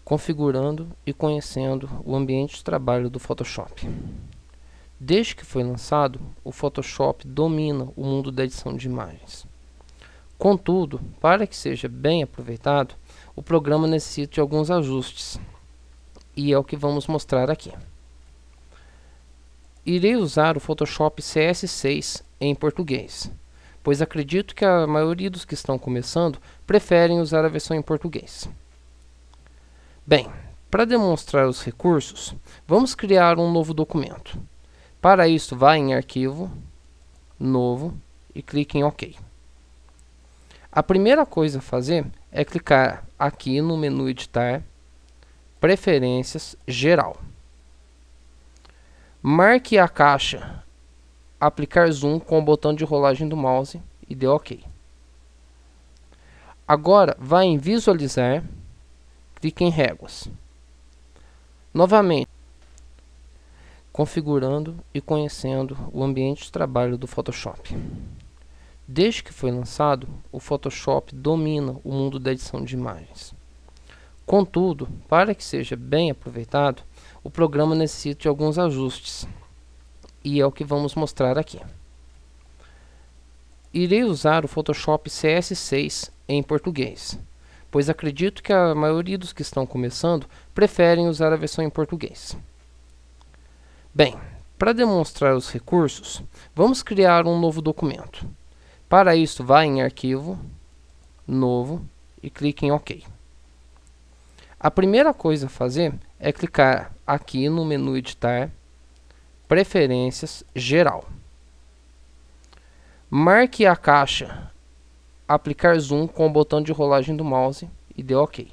configurando e conhecendo o ambiente de trabalho do Photoshop. Desde que foi lançado, o Photoshop domina o mundo da edição de imagens. Contudo, para que seja bem aproveitado, o programa necessita de alguns ajustes, e é o que vamos mostrar aqui. Irei usar o Photoshop CS6 em português, pois acredito que a maioria dos que estão começando preferem usar a versão em português. Bem, para demonstrar os recursos, vamos criar um novo documento. Para isso, vá em Arquivo, Novo e clique em OK. A primeira coisa a fazer é clicar aqui no menu Editar, Preferências, Geral. Marque a caixa Aplicar Zoom com o botão de rolagem do mouse e dê OK. Agora, vá em Visualizar, clique em Réguas. Novamente, configurando e conhecendo o ambiente de trabalho do Photoshop. Desde que foi lançado, o Photoshop domina o mundo da edição de imagens. Contudo, para que seja bem aproveitado, o programa necessita de alguns ajustes, e é o que vamos mostrar aqui. Irei usar o Photoshop CS6 em português, pois acredito que a maioria dos que estão começando preferem usar a versão em português. Bem, para demonstrar os recursos, vamos criar um novo documento. Para isso, vá em Arquivo, Novo e clique em OK. A primeira coisa a fazer é clicar aqui no menu Editar, Preferências, Geral. Marque a caixa Aplicar Zoom com o botão de rolagem do mouse e dê OK.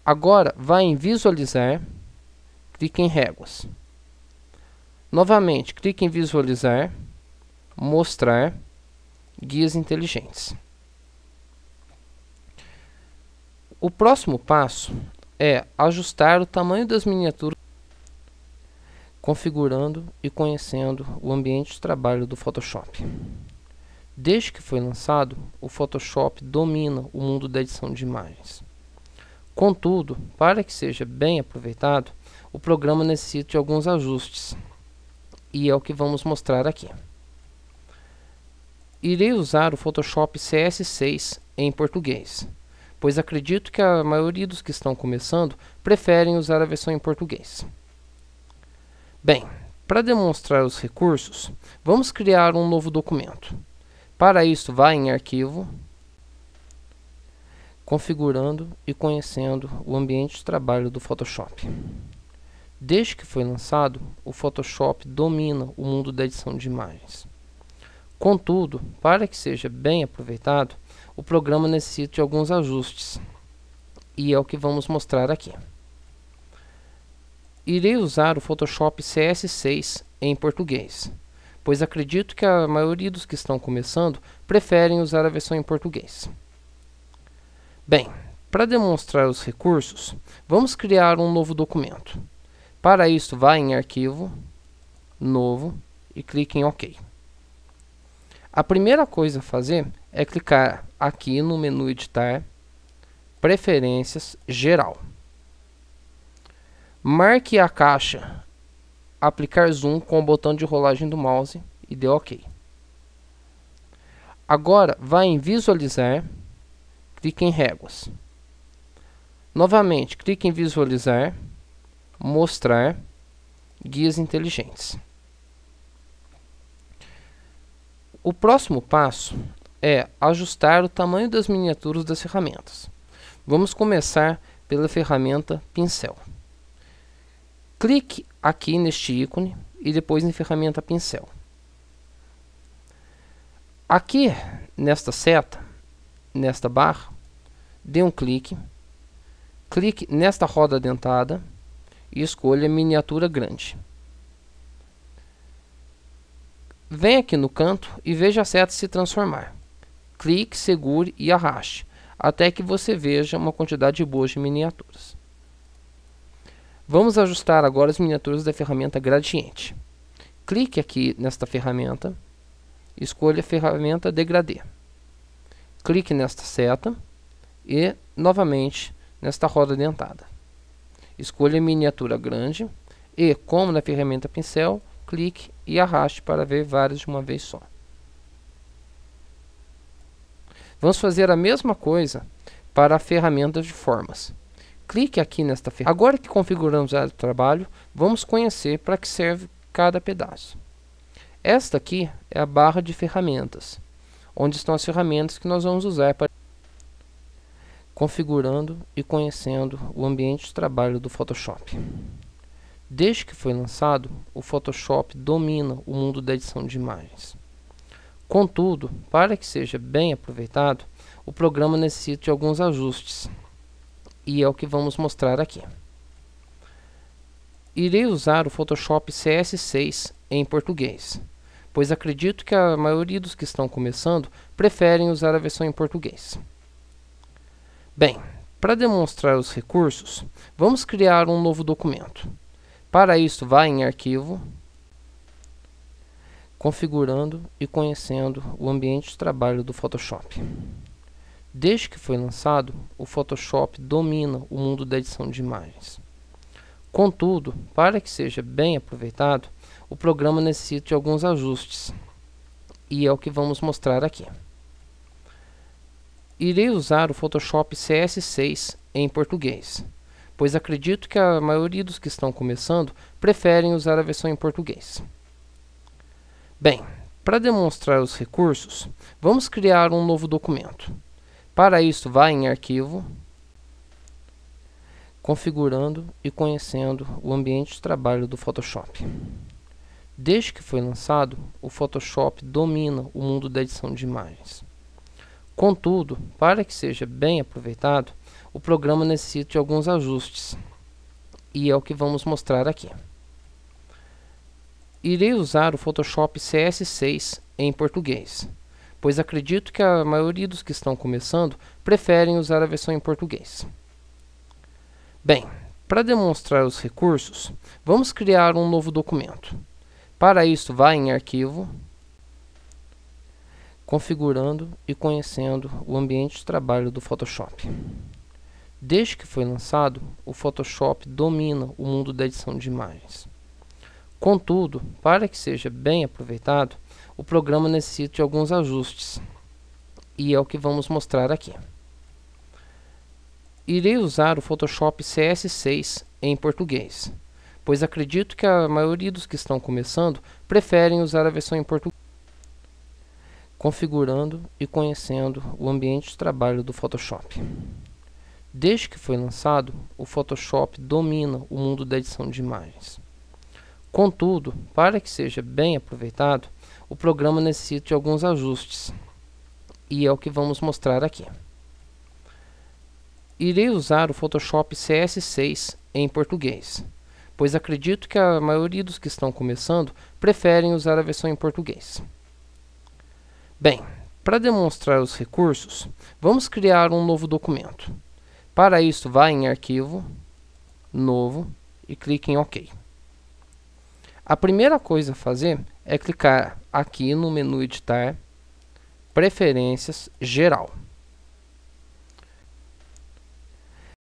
Agora, vá em Visualizar, clique em Réguas. Novamente, clique em Visualizar, Mostrar, Guias Inteligentes. O próximo passo é ajustar o tamanho das miniaturas, configurando e conhecendo o ambiente de trabalho do Photoshop. Desde que foi lançado, o Photoshop domina o mundo da edição de imagens. Contudo, para que seja bem aproveitado, o programa necessita de alguns ajustes, e é o que vamos mostrar aqui. Irei usar o Photoshop CS6 em português, pois acredito que a maioria dos que estão começando preferem usar a versão em português. Bem, para demonstrar os recursos, vamos criar um novo documento. Para isso, vá em Arquivo, configurando e conhecendo o ambiente de trabalho do Photoshop. Desde que foi lançado, o Photoshop domina o mundo da edição de imagens. Contudo, para que seja bem aproveitado, o programa necessita de alguns ajustes, e é o que vamos mostrar aqui. Irei usar o Photoshop CS6 em português, pois acredito que a maioria dos que estão começando preferem usar a versão em português. Bem, para demonstrar os recursos, vamos criar um novo documento. Para isso, vá em Arquivo, Novo e clique em OK. A primeira coisa a fazer é clicar aqui no menu Editar, Preferências, Geral. Marque a caixa Aplicar Zoom com o botão de rolagem do mouse e dê OK. Agora, vá em Visualizar, clique em Réguas. Novamente, clique em Visualizar, Mostrar, Guias Inteligentes. O próximo passo é ajustar o tamanho das miniaturas das ferramentas. Vamos começar pela ferramenta Pincel. Clique aqui neste ícone e depois em ferramenta Pincel. Aqui nesta seta, nesta barra, dê um clique, clique nesta roda dentada e escolha Miniatura Grande. Venha aqui no canto e veja a seta se transformar. Clique, segure e arraste, até que você veja uma quantidade boa de miniaturas. Vamos ajustar agora as miniaturas da ferramenta Gradiente. Clique aqui nesta ferramenta, escolha a ferramenta Degradê. Clique nesta seta e, novamente, nesta roda dentada. Escolha a miniatura grande e, como na ferramenta pincel, clique e arraste para ver vários de uma vez só. Vamos fazer a mesma coisa para a ferramenta de formas. Clique aqui nesta ferramenta. Agora que configuramos a área de trabalho, vamos conhecer para que serve cada pedaço. Esta aqui é a barra de ferramentas, onde estão as ferramentas que nós vamos usar para configurando e conhecendo o ambiente de trabalho do Photoshop. Desde que foi lançado, o Photoshop domina o mundo da edição de imagens. Contudo, para que seja bem aproveitado, o programa necessita de alguns ajustes, e é o que vamos mostrar aqui. Irei usar o Photoshop CS6 em português, pois acredito que a maioria dos que estão começando preferem usar a versão em português. Bem, para demonstrar os recursos, vamos criar um novo documento. Para isso, vá em Arquivo, Configurando e conhecendo o ambiente de trabalho do Photoshop. Desde que foi lançado, o Photoshop domina o mundo da edição de imagens. Contudo, para que seja bem aproveitado, o programa necessita de alguns ajustes, e é o que vamos mostrar aqui. Irei usar o Photoshop CS6 em português, pois acredito que a maioria dos que estão começando preferem usar a versão em português. Bem, para demonstrar os recursos, vamos criar um novo documento. Para isso, vá em Arquivo, Configurando e conhecendo o ambiente de trabalho do Photoshop. Desde que foi lançado, o Photoshop domina o mundo da edição de imagens. Contudo, para que seja bem aproveitado, o programa necessita de alguns ajustes, e é o que vamos mostrar aqui. Irei usar o Photoshop CS6 em português, pois acredito que a maioria dos que estão começando preferem usar a versão em português. Bem, para demonstrar os recursos, vamos criar um novo documento. Para isso, vá em Arquivo, Configurando e conhecendo o ambiente de trabalho do Photoshop. Desde que foi lançado, o Photoshop domina o mundo da edição de imagens. Contudo, para que seja bem aproveitado, o programa necessita de alguns ajustes, e é o que vamos mostrar aqui. Irei usar o Photoshop CS6 em português, pois acredito que a maioria dos que estão começando preferem usar a versão em português. Configurando e conhecendo o ambiente de trabalho do Photoshop. Desde que foi lançado, o Photoshop domina o mundo da edição de imagens. Contudo, para que seja bem aproveitado, o programa necessita de alguns ajustes, e é o que vamos mostrar aqui. Irei usar o Photoshop CS6 em português, pois acredito que a maioria dos que estão começando preferem usar a versão em português. Bem, para demonstrar os recursos, vamos criar um novo documento. Para isso, vá em Arquivo, Novo e clique em OK. A primeira coisa a fazer é clicar aqui no menu Editar, Preferências, Geral.